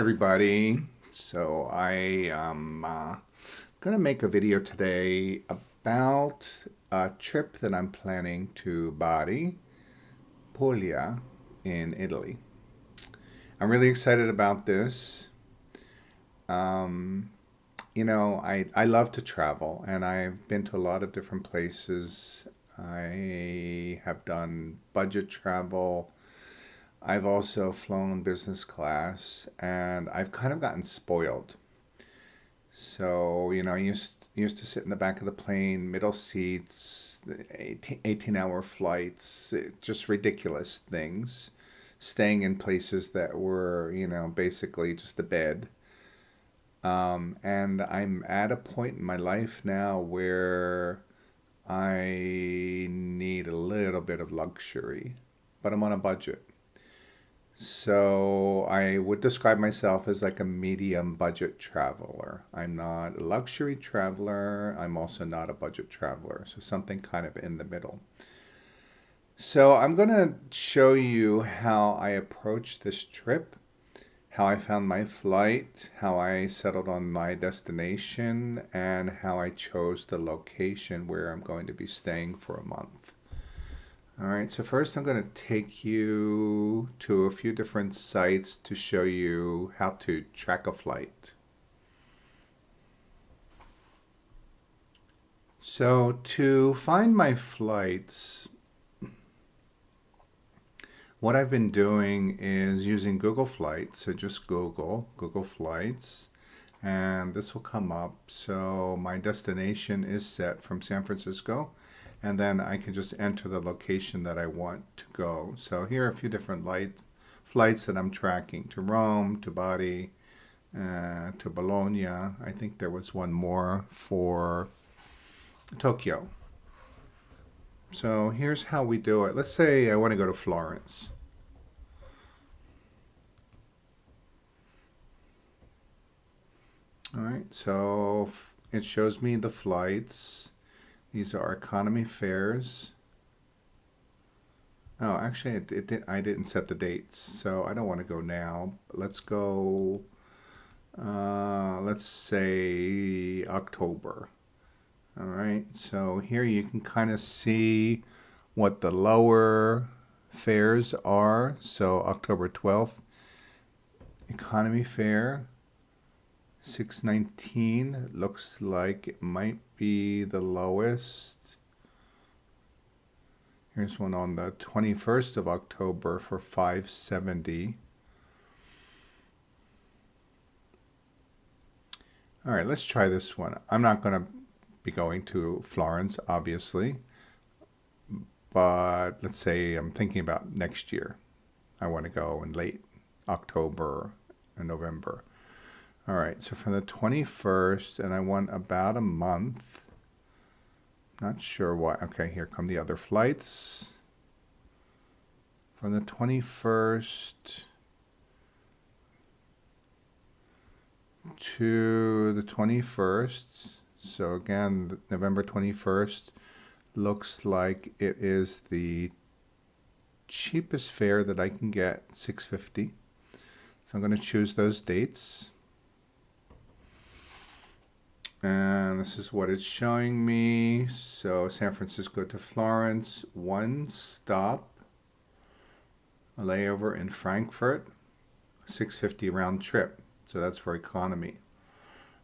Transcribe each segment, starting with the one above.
everybody. So I am going to make a video today about a trip that I'm planning to Bari, Puglia in Italy. I'm really excited about this. Um, I love to travel and I've been to a lot of different places. I have done budget travel. I've also flown business class and I've kind of gotten spoiled. So, I used to sit in the back of the plane, middle seats, 18-hour flights, just ridiculous things, staying in places that were, basically just a bed. And I'm at a point in my life now where I need a little bit of luxury, but I'm on a budget. So I would describe myself as like a medium budget traveler. I'm not a luxury traveler. I'm also not a budget traveler. So something kind of in the middle. So I'm going to show you how I approached this trip, how I found my flight, how I settled on my destination, and how I chose the location where I'm going to be staying for a month. All right, so first I'm going to take you to a few different sites to show you how to track a flight. So to find my flights, what I've been doing is using Google Flights. So just Google Flights, and this will come up. So my destination is set from San Francisco, and then I can just enter the location that I want to go. So here are a few different flights that I'm tracking: to Rome, to Bari, to Bologna. I think there was one more for Tokyo. So here's how we do it. Let's say I want to go to Florence. All right, so it shows me the flights. These are economy fares. Oh, actually, I didn't set the dates, so I don't want to go now. Let's go, let's say October. All right, so here you can kind of see what the lower fares are. So October 12th, economy fare, 619. Looks like it might be the lowest. Here's one on the 21st of October for 570. All right, let's try this one. I'm not going to be going to Florence, obviously, but let's say I'm thinking about next year. I want to go in late October and November. All right, so from the 21st, and I want about a month. Not sure why. Okay, here come the other flights. From the 21st to the 21st. So again, November 21st looks like it is the cheapest fare that I can get, $650. So I'm going to choose those dates. And this is what it's showing me. So San Francisco to Florence, one stop, a layover in Frankfurt, $650 round trip. So that's for economy.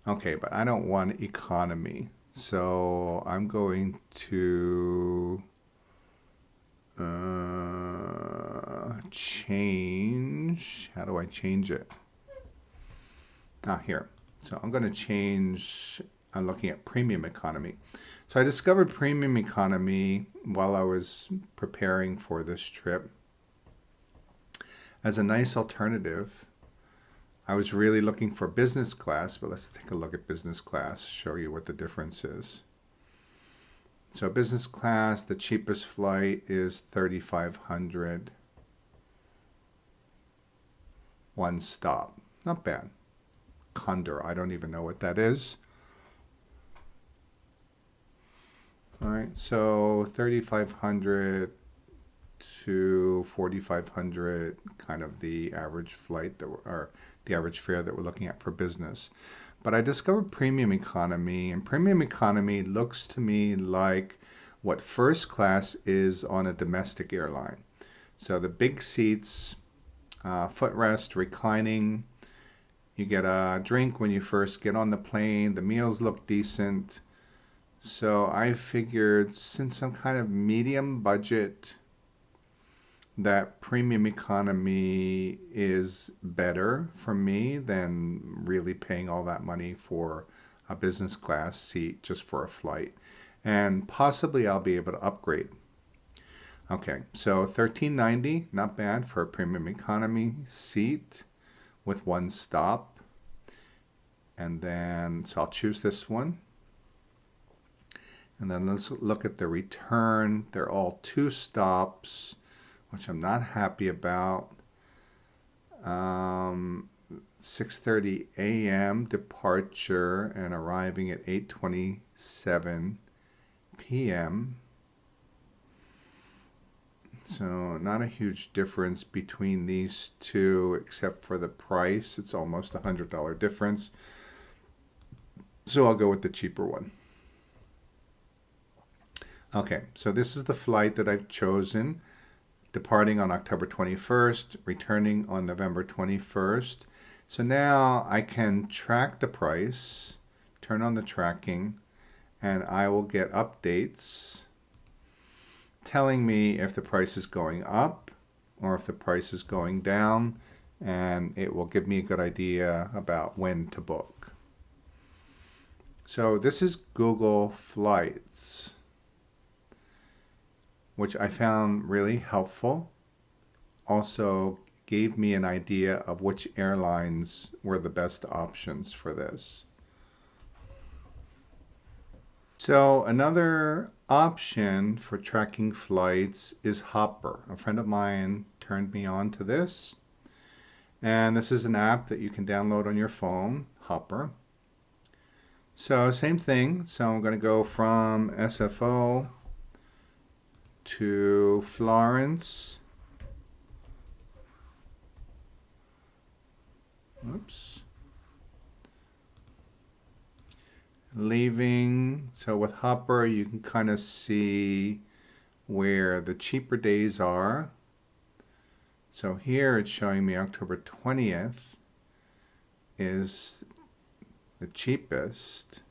Okay, but I don't want economy. So I'm going to change. How do I change it? Here. So I'm going to change, I'm looking at premium economy. So I discovered premium economy while I was preparing for this trip as a nice alternative. I was really looking for business class, but let's take a look at business class, show you what the difference is. So business class, the cheapest flight is $3,500. One stop. Not bad. Condor, I don't even know what that is. All right, so 3,500 to 4,500, kind of the average flight that or the average fare that we're looking at for business. But I discovered premium economy, and premium economy looks to me like what first class is on a domestic airline. So the big seats, footrest, reclining. You get a drink when you first get on the plane. The meals look decent. So I figured, since I'm kind of medium budget, that premium economy is better for me than really paying all that money for a business class seat just for a flight. And possibly I'll be able to upgrade. Okay, so $13.90, not bad for a premium economy seat with one stop. And then, so I'll choose this one. And then let's look at the return. They're all 2 stops, which I'm not happy about. 6:30 a.m. departure and arriving at 8:27 p.m. So not a huge difference between these two, except for the price. It's almost a $100 difference. So I'll go with the cheaper one. Okay, so this is the flight that I've chosen, departing on October 21st, returning on November 21st. So now I can track the price, turn on the tracking, and I will get updates telling me if the price is going up or if the price is going down, and it will give me a good idea about when to book. So this is Google Flights, which I found really helpful. Also gave me an idea of which airlines were the best options for this. So another option for tracking flights is Hopper. A friend of mine turned me on to this. And this is an app that you can download on your phone, Hopper. So same thing. So I'm going to go from SFO to Florence. Oops. Leaving. So with Hopper, you can kind of see where the cheaper days are. So here it's showing me October 20th is the cheapest,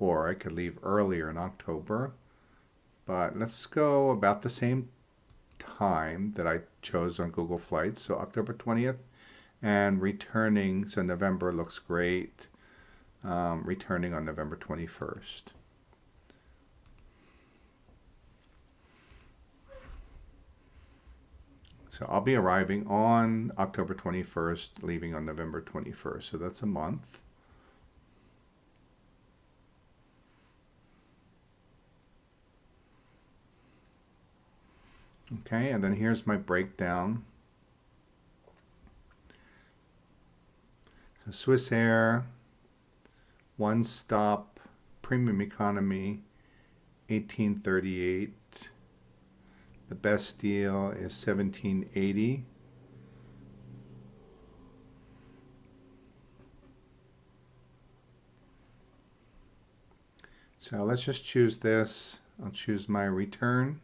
or I could leave earlier in October. But let's go about the same time that I chose on Google Flights. So October 20th, and returning, so November looks great. Returning on November 21st. So I'll be arriving on October 21st, leaving on November 21st. So that's a month. Okay, and then here's my breakdown. So Swiss Air, one stop, premium economy, $18.38. The best deal is $17.80. So let's just choose this. I'll choose my return.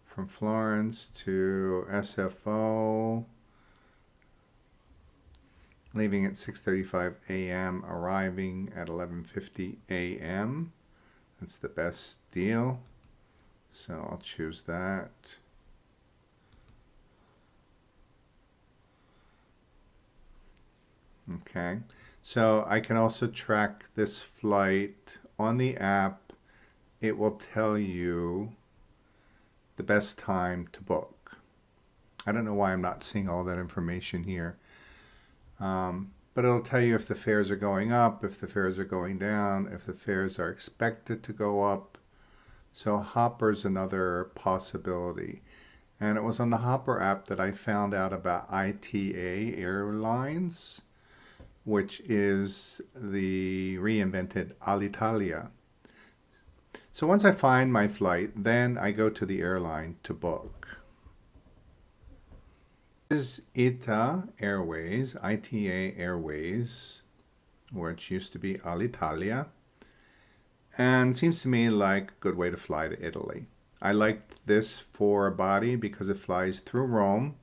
From Florence to SFO, leaving at 6:35 a.m., arriving at 11:50 a.m. That's the best deal. So I'll choose that. Okay, so I can also track this flight on the app. It will tell you the best time to book. I don't know why I'm not seeing all that information here. But it'll tell you if the fares are going up, if the fares are going down, if the fares are expected to go up. So Hopper's another possibility. And it was on the Hopper app that I found out about ITA Airlines, which is the reinvented Alitalia. So once I find my flight, then I go to the airline to book. This is ITA Airways, ITA Airways, which used to be Alitalia, and seems to me like a good way to fly to Italy. I like this for Bari because it flies through Rome.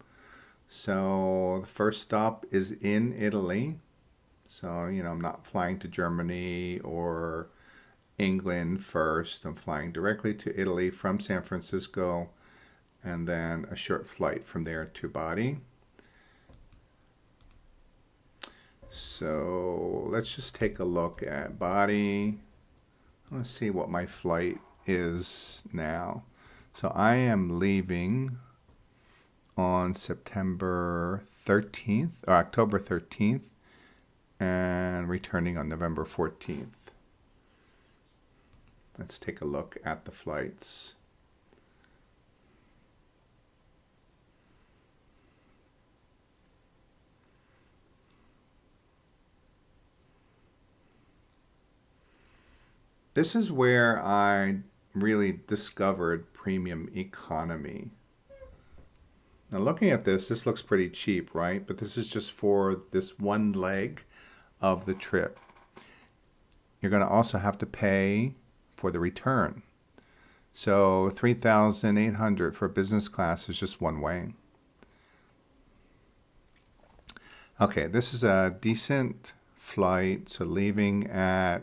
So the first stop is in Italy. So, I'm not flying to Germany or England first. I'm flying directly to Italy from San Francisco and then a short flight from there to Bari. So let's just take a look at Bari. Let's see what my flight is now. So I am leaving on September 13th, or October 13th, and returning on November 14th. Let's take a look at the flights. This is where I really discovered premium economy. Now looking at this looks pretty cheap, right? But this is just for this one leg of the trip. You're going to also have to pay for the return. So $3,800 for business class is just one way. Okay, this is a decent flight. So leaving at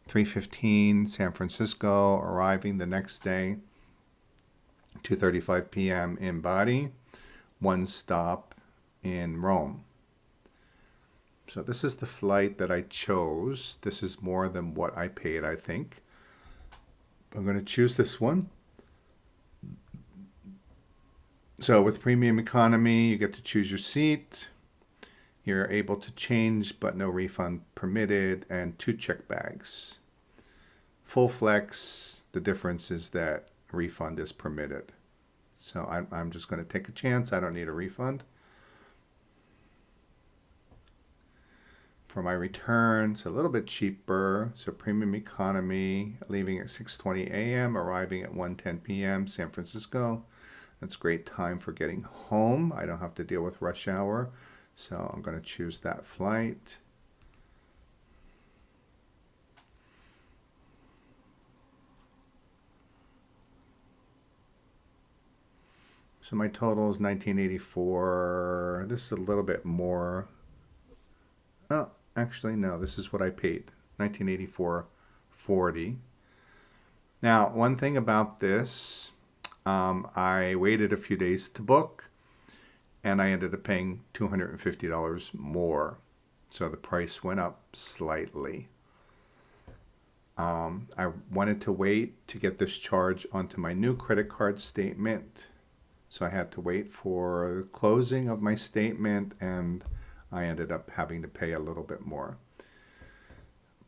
3:15 San Francisco, arriving the next day, 2:35 p.m. in Bari, one stop in Rome. So this is the flight that I chose. This is more than what I paid, I think. I'm going to choose this one. So with premium economy, you get to choose your seat. You're able to change, but no refund permitted, and 2 check bags. Full flex, the difference is that refund is permitted. So I'm just going to take a chance. I don't need a refund. For my return, it's a little bit cheaper. So premium economy, leaving at 6:20 a.m., arriving at 1:10 p.m., San Francisco. That's great time for getting home. I don't have to deal with rush hour. So I'm going to choose that flight. So my total is 1984. This is a little bit more. Oh, actually, no, this is what I paid. 1984.40. Now, one thing about this, I waited a few days to book, and I ended up paying $250 more. So the price went up slightly. I wanted to wait to get this charge onto my new credit card statement. So I had to wait for the closing of my statement, and I ended up having to pay a little bit more.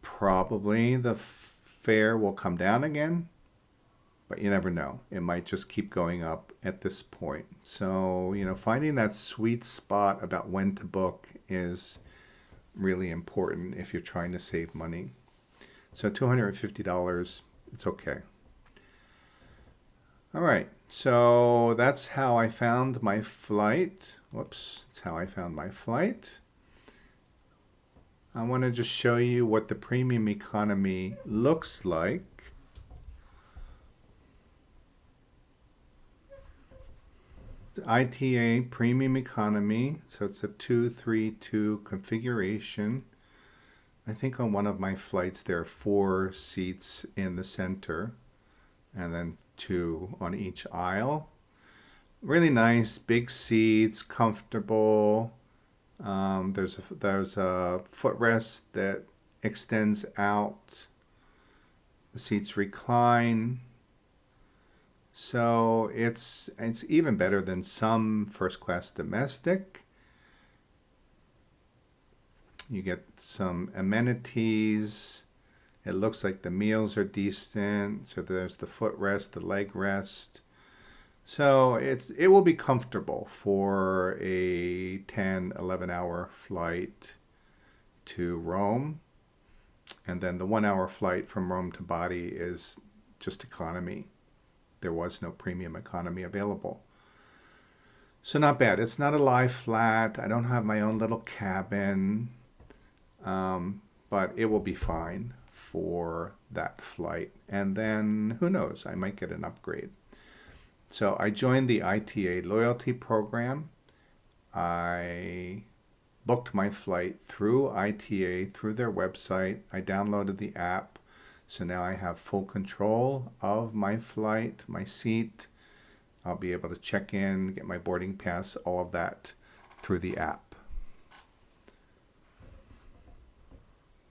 Probably the fare will come down again, but you never know. It might just keep going up at this point. So, finding that sweet spot about when to book is really important if you're trying to save money. So $250, it's okay. All right, so that's how I found my flight. Whoops, that's how I found my flight. I want to just show you what the premium economy looks like. ITA premium economy, so it's a 232 configuration. I think on one of my flights there are 4 seats in the center and then 2 on each aisle. Really nice, big seats, comfortable. There's a footrest that extends out. The seats recline. So it's even better than some first class domestic. You get some amenities. It looks like the meals are decent. So there's the footrest, the leg rest. So it will be comfortable for a 10, 11-hour flight to Rome. And then the 1-hour flight from Rome to Bari is just economy. There was no premium economy available. So not bad. It's not a lie flat. I don't have my own little cabin, but it will be fine for that flight. And then who knows? I might get an upgrade. So I joined the ITA loyalty program. I booked my flight through ITA, through their website. I downloaded the app. So now I have full control of my flight, my seat. I'll be able to check in, get my boarding pass, all of that through the app.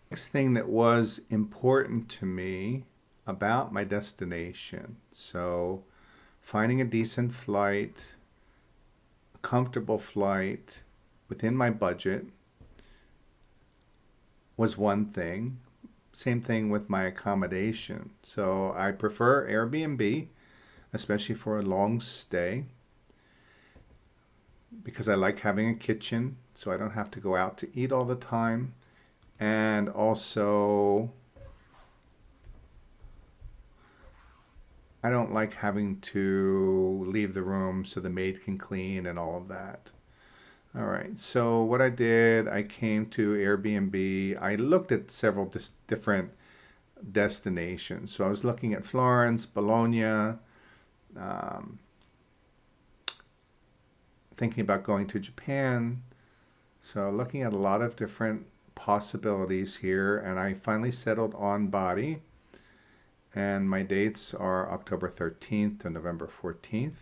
Next thing that was important to me about my destination. So finding a decent flight, a comfortable flight within my budget was one thing. Same thing with my accommodation. So I prefer Airbnb, especially for a long stay, because I like having a kitchen so I don't have to go out to eat all the time. And also, I don't like having to leave the room so the maid can clean and all of that. All right, so what I did, I came to Airbnb. I looked at several different destinations. So I was looking at Florence, Bologna, thinking about going to Japan. So looking at a lot of different possibilities here, and I finally settled on Bari. And my dates are October 13th to November 14th.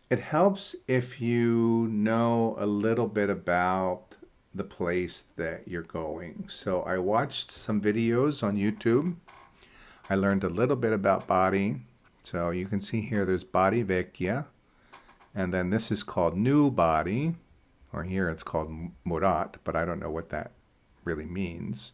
It helps if you know a little bit about the place that you're going. So I watched some videos on YouTube. I learned a little bit about Bari. So you can see here there's Bari Vecchia, and then this is called New Bari, or here it's called Murat, but I don't know what that really means.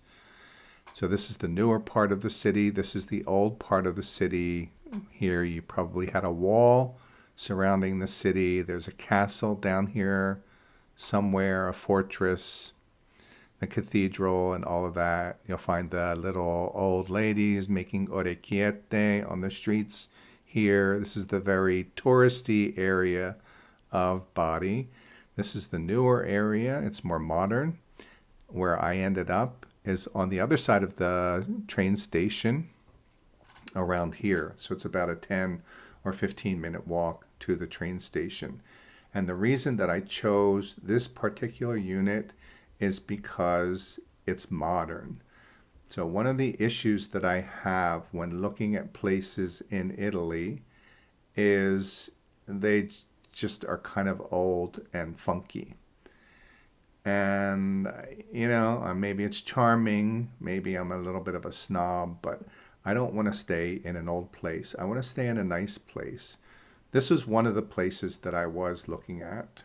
So this is the newer part of the city. This is the old part of the city. Here you probably had a wall surrounding the city. There's a castle down here somewhere, a fortress, the cathedral, and all of that. You'll find the little old ladies making orecchiette on the streets here. This is the very touristy area of Bari. This is the newer area. It's more modern. Where I ended up is on the other side of the train station around here. So it's about a 10 or 15-minute walk to the train station. And the reason that I chose this particular unit is because it's modern. So one of the issues that I have when looking at places in Italy is they just are kind of old and funky. And, you know, maybe it's charming, maybe I'm a little bit of a snob, but I don't want to stay in an old place. I want to stay in a nice place. This was one of the places that I was looking at.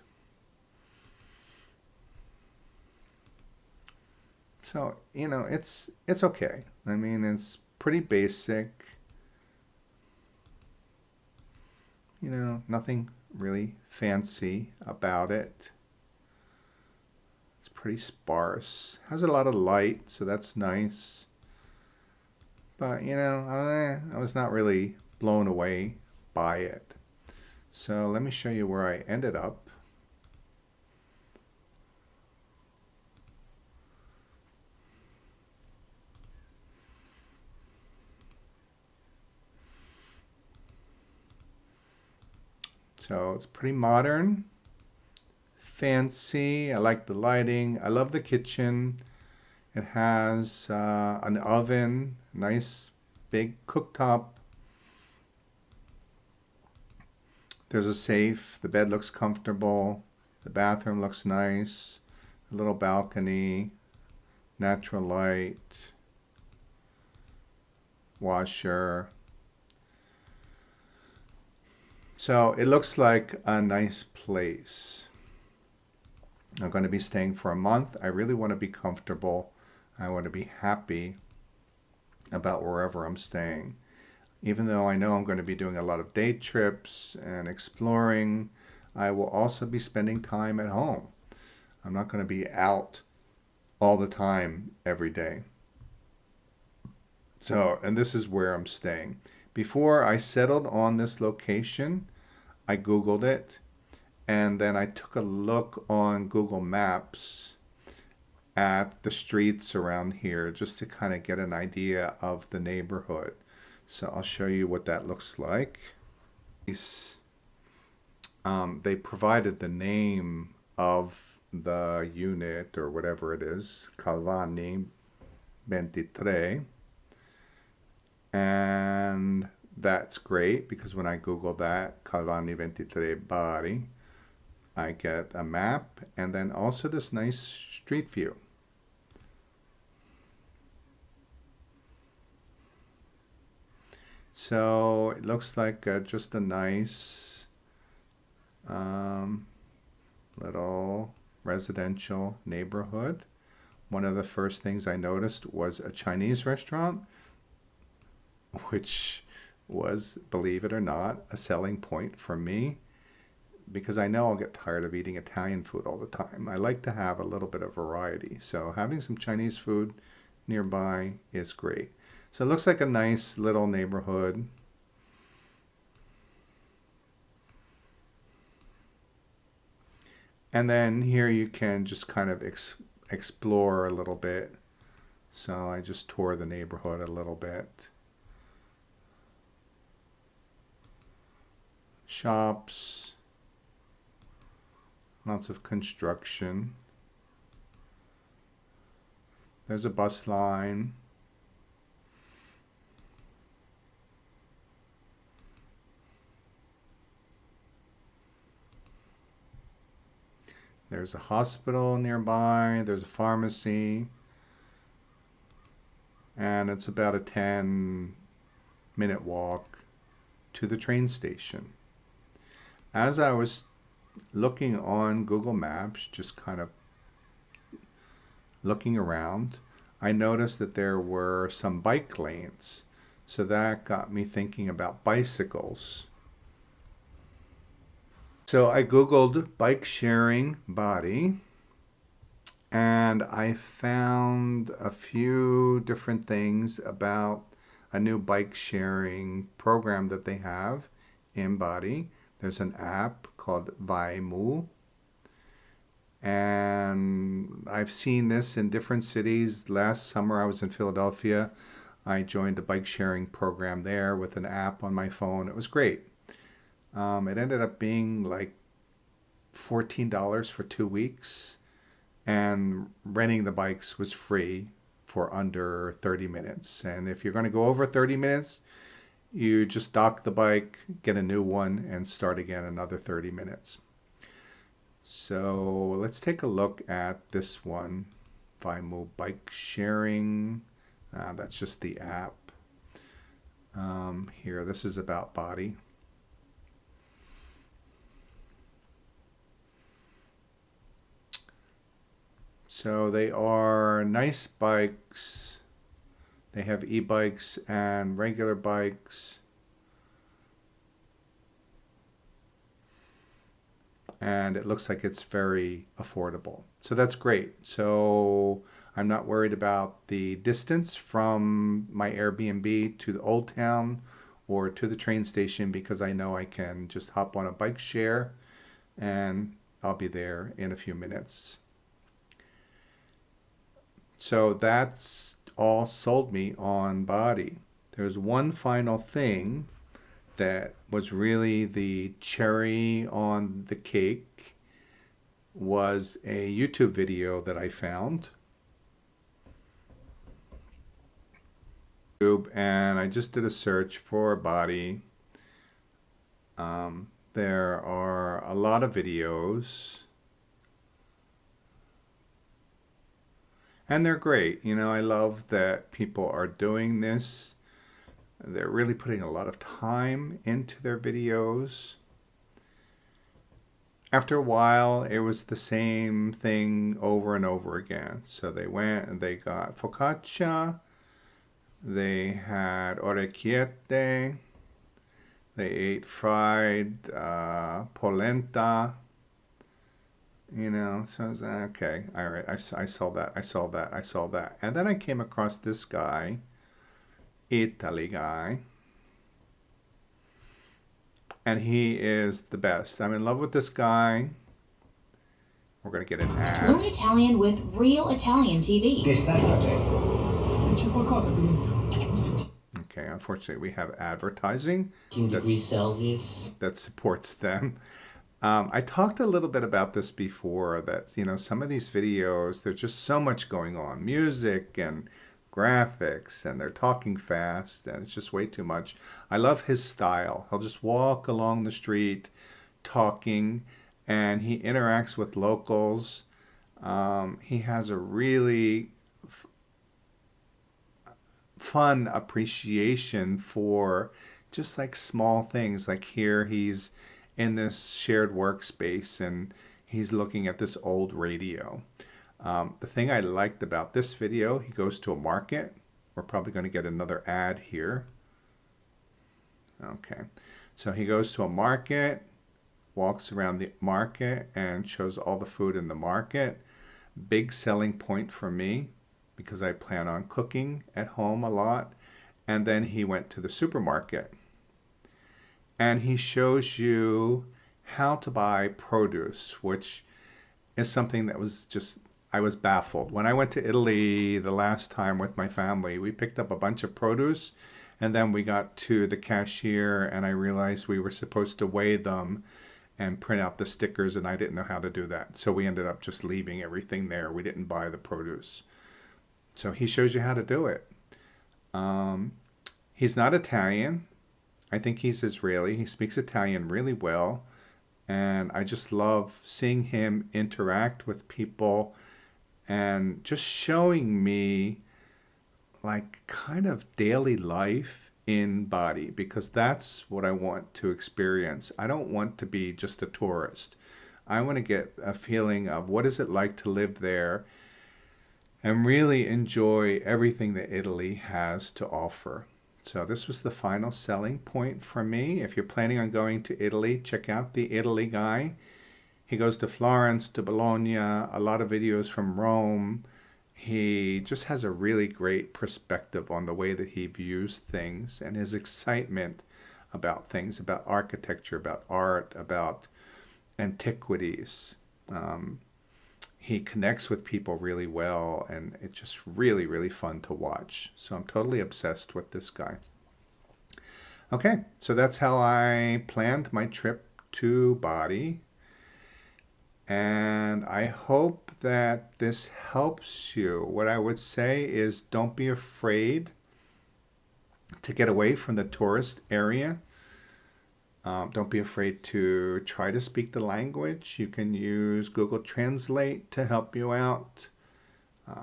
So, you know, it's okay. I mean, it's pretty basic. You know, nothing really fancy about it. It's pretty sparse. Has a lot of light, so that's nice. But, you know, I was not really blown away by it. So let me show you where I ended up. So it's pretty modern, fancy. I like the lighting. I love the kitchen. It has an oven, nice big cooktop. There's a safe. The bed looks comfortable. The bathroom looks nice. A little balcony, natural light, washer. So it looks like a nice place. I'm going to be staying for a month. I really want to be comfortable. I want to be happy about wherever I'm staying. Even though I know I'm going to be doing a lot of day trips and exploring, I will also be spending time at home. I'm not going to be out all the time every day. So, and this is where I'm staying. Before I settled on this location, I Googled it, and then I took a look on Google Maps at the streets around here just to kind of get an idea of the neighborhood. So I'll show you what that looks like. They provided the name of the unit or whatever it is, Calvani 23. And that's great because when I Google that, Calvani 23 Bari, I get a map and then also this nice street view. So it looks like just a nice little residential neighborhood. One of the first things I noticed was a Chinese restaurant, which was, believe it or not, a selling point for me because I know I'll get tired of eating Italian food all the time. I like to have a little bit of variety. So having some Chinese food nearby is great. So it looks like a nice little neighborhood. And then here you can just kind of explore a little bit. So I just toured the neighborhood a little bit. Shops, lots of construction. There's a bus line. There's a hospital nearby. There's a pharmacy. And it's about a 10-minute walk to the train station. As I was looking on Google Maps, just kind of looking around, I noticed that there were some bike lanes. So that got me thinking about bicycles. So I Googled bike sharing Bari and I found a few different things about a new bike sharing program that they have in Bari. There's an app called Vaimu, and I've seen this in different cities. Last summer I was in Philadelphia. I joined a bike sharing program there with an app on my phone. It was great. It ended up being like $14 for 2 weeks, and renting the bikes was free for under 30 minutes. And if you're going to go over 30 minutes, you just dock the bike, get a new one, and start again another 30 minutes. So let's take a look at this one, Vaimu bike sharing. That's just the app. Here, this is about Bari. So they are nice bikes. They have e-bikes and regular bikes. And it looks like it's very affordable. So that's great. So I'm not worried about the distance from my Airbnb to the Old Town or to the train station because I know I can just hop on a bike share and I'll be there in a few minutes. So that's all sold me on Bari. There's one final thing that was really the cherry on the cake was a YouTube video that I found. And I just did a search for Bari. There are a lot of videos. And they're great. You know, I love that people are doing this. They're really putting a lot of time into their videos. After a while, it was the same thing over and over again. So they went and they got focaccia. They had orecchiette. They ate fried polenta. You know, so I was like, okay, all right, I saw that, I saw that. And then I came across this guy Italy guy. And he is the best. I'm in love with this guy. We're going to get an ad. Learn Italian with Real Italian TV. Che stai facendo? C'è qualcosa qui dentro. Okay, unfortunately we have advertising 15 degrees Celsius. that supports them. I talked a little bit about this before, that, you know, some of these videos, there's just so much going on. Music and graphics, and they're talking fast, and it's just way too much. I love his style. He'll just walk along the street talking, and he interacts with locals. He has a really fun appreciation for just like small things. Like here he's in this shared workspace and he's looking at this old radio. The thing I liked about this video, he goes to a market. We're probably going to get another ad here. Okay, so he goes to a market, walks around the market and shows all the food in the market. Big selling point for me because I plan on cooking at home a lot. And then he went to the supermarket and he shows you how to buy produce, which is something that was just, I was baffled. When I went to Italy the last time with my family, we picked up a bunch of produce and then we got to the cashier and I realized we were supposed to weigh them and print out the stickers, and I didn't know how to do that. So we ended up just leaving everything there. We didn't buy the produce. So he shows you how to do it. He's not Italian. I think he's Israeli. He speaks Italian really well. And I just love seeing him interact with people and just showing me like kind of daily life in Bari, because that's what I want to experience. I don't want to be just a tourist. I want to get a feeling of what is it like to live there and really enjoy everything that Italy has to offer. So this was the final selling point for me. If you're planning on going to Italy, check out the Italy guy. He goes to Florence, to Bologna, a lot of videos from Rome. He just has a really great perspective on the way that he views things and his excitement about things, about architecture, about art, about antiquities. He connects with people really well, and it's just really, really fun to watch. So I'm totally obsessed with this guy. Okay, so that's how I planned my trip to Bari. And I hope that this helps you. What I would say is don't be afraid to get away from the tourist area. Don't be afraid to try to speak the language. You can use Google Translate to help you out.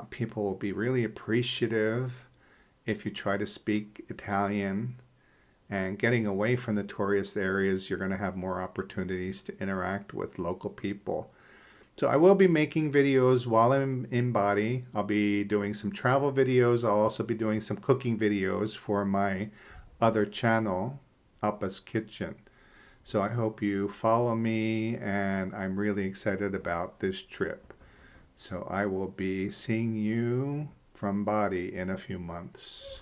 People will be really appreciative if you try to speak Italian. And getting away from the tourist areas, you're going to have more opportunities to interact with local people. So I will be making videos while I'm in Bari. I'll be doing some travel videos. I'll also be doing some cooking videos for my other channel, Appa's Kitchen. So I hope you follow me, and I'm really excited about this trip. So I will be seeing you from Bari in a few months.